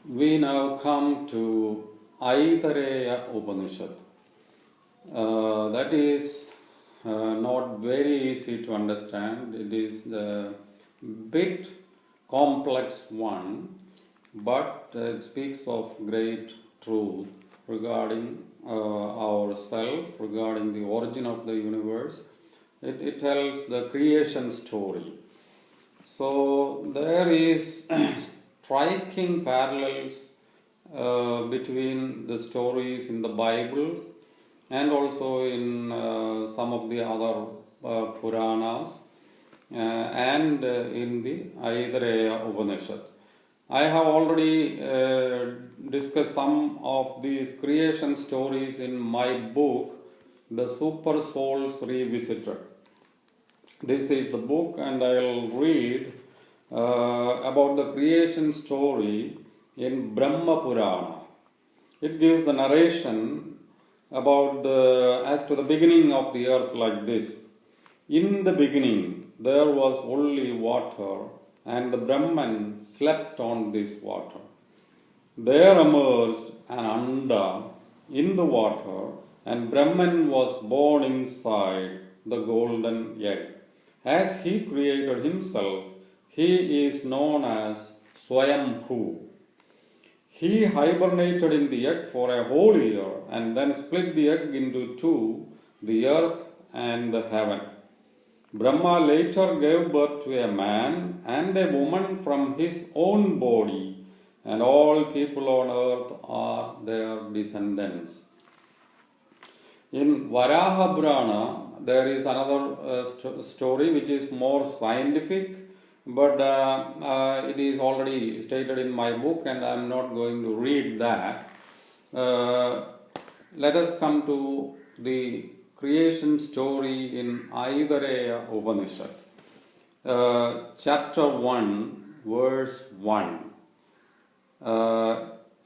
We now come to Aitareya Upanishad. That is not very easy to understand. It is a bit complex one, but it speaks of great truth regarding ourself, regarding the origin of the universe. It tells the creation story. So there is striking parallels between the stories in the Bible and also in some of the other Puranas and in the Aitareya Upanishad. I have already discussed some of these creation stories in my book, The Super Souls Revisited. This is the book, and I'll read about the creation story in Brahma Purana. It gives the narration about as to the beginning of the earth like this. In the beginning there was only water, and the Brahman slept on this water. There emerged an Anda in the water, and Brahman was born inside the golden egg. As he created himself, he is known as Swayambhu. He hibernated in the egg for a whole year and then split the egg into two, the earth and the heaven. Brahma later gave birth to a man and a woman from his own body, and all people on earth are their descendants. In Varaha Purana, there is another story which is more scientific, but it is already stated in my book and I am not going to read that. Let us come to the creation story in Aitareya Upanishad. Chapter 1, verse 1.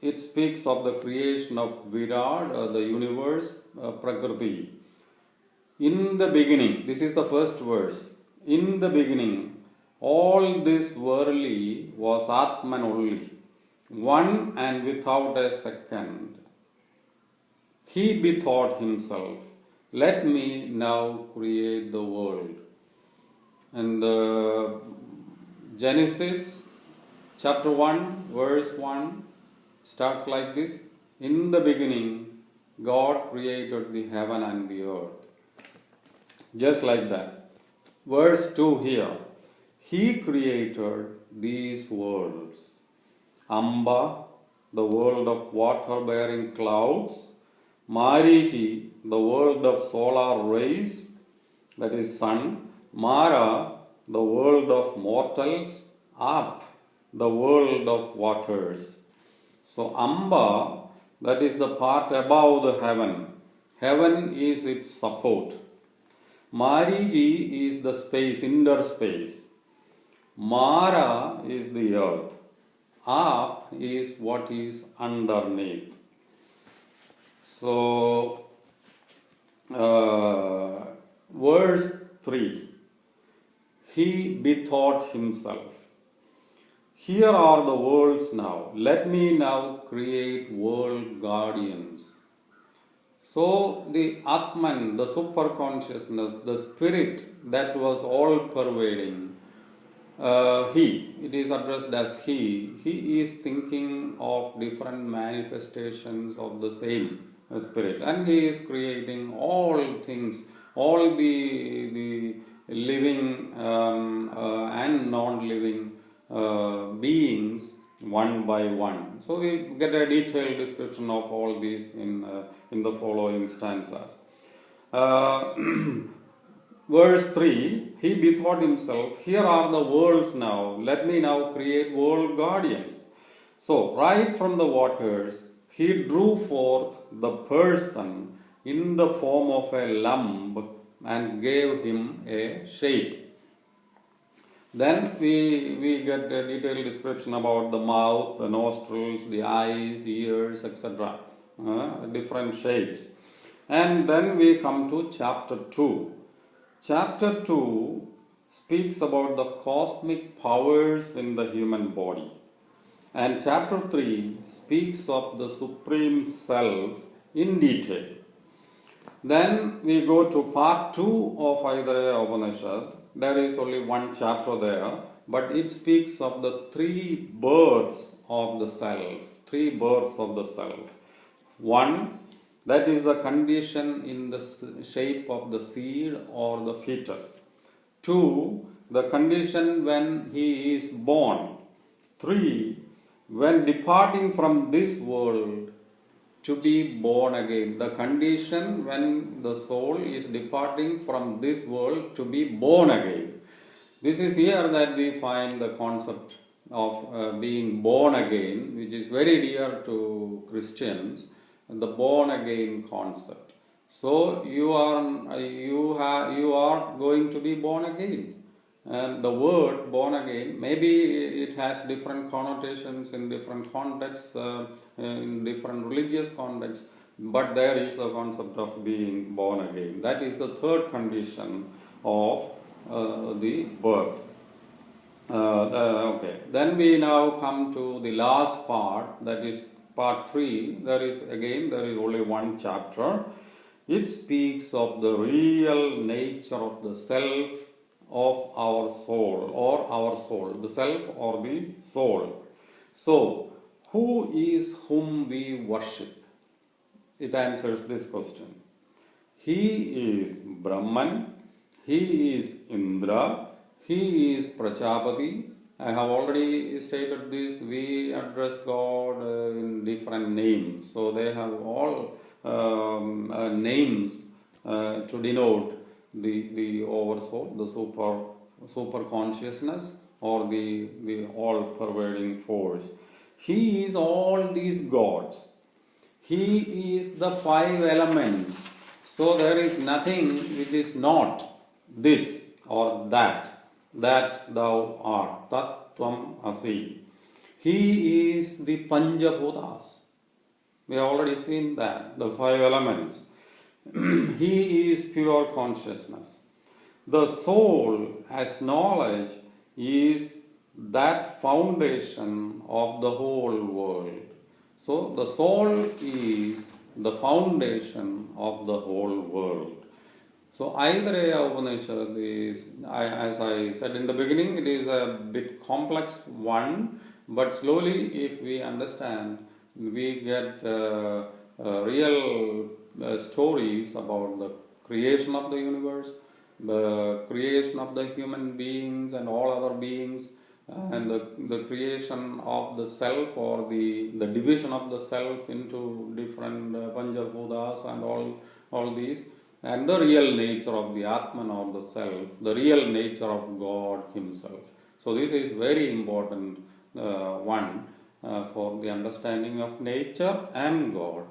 It speaks of the creation of Virat, the universe, Prakriti. In the beginning, this is the first verse. In the beginning, all this worldly was Atman only, one and without a second. He bethought himself, let me now create the world. And Genesis chapter 1, verse 1 starts like this. In the beginning, God created the heaven and the earth. Just like that. Verse 2 here. He created these worlds. Amba, the world of water-bearing clouds. Marichi, the world of solar rays, that is sun. Mara, the world of mortals. Ap, the world of waters. So Amba, that is the part above the heaven. Heaven is its support. Mariji is the space, inner space. Mara is the earth. Ap is what is underneath. So, verse 3. He bethought himself. Here are the worlds now. Let me now create world guardians. So the Atman, the super consciousness, the spirit that was all pervading, it is addressed as he is thinking of different manifestations of the same spirit, and he is creating all things, all the living and non-living beings one by one. So we get a detailed description of all these in the following stanzas. Verse 3, he bethought himself, here are the worlds now, let me now create world guardians. So right from the waters, he drew forth the person in the form of a lump and gave him a shape. Then we get a detailed description about the mouth, the nostrils, the eyes, ears, etc. Different shapes. And then we come to chapter 2. Chapter 2 speaks about the cosmic powers in the human body. And chapter 3 speaks of the Supreme Self in detail. Then we go to part 2 of Aitareya Upanishad. There is only one chapter there, but it speaks of the three births of the self. Three births of the self. One, that is the condition in the shape of the seed or the fetus. Two, the condition when he is born. Three, when departing from this world to be born again. The condition when the soul is departing from this world to be born again. This is here that we find the concept of being born again, which is very dear to Christians, the born again concept. So you are going to be born again. And the word born again, maybe it has different connotations in different contexts, in different religious contexts, but there is the concept of being born again. That is the third condition of the birth. Okay. Then we now come to the last part, that is part 3. There is only one chapter. It speaks of the real nature of the self of our soul, the self or the soul. So, who is whom we worship? It answers this question. He is Brahman, he is Indra, he is Prajapati. I have already stated this. We address God in different names. So they have all names to denote the oversoul, the super consciousness, or the all pervading force. He is all these gods. He is the 5 elements. So there is nothing which is not this or that thou art. Tat Tvam Asi. He is the Panjabhutas. We have already seen that, the 5 elements. He is pure consciousness. The soul as knowledge is that foundation of the whole world. So the soul is the foundation of the whole world. So Aitareya Upanishad is, as I said in the beginning, it is a bit complex one, but slowly if we understand, we get real stories about the creation of the universe, the creation of the human beings and all other beings, and the creation of the self, or the division of the self into different Panjabhutas and all these, and the real nature of the Atman, or the self, the real nature of God Himself. So this is very important one for the understanding of nature and God.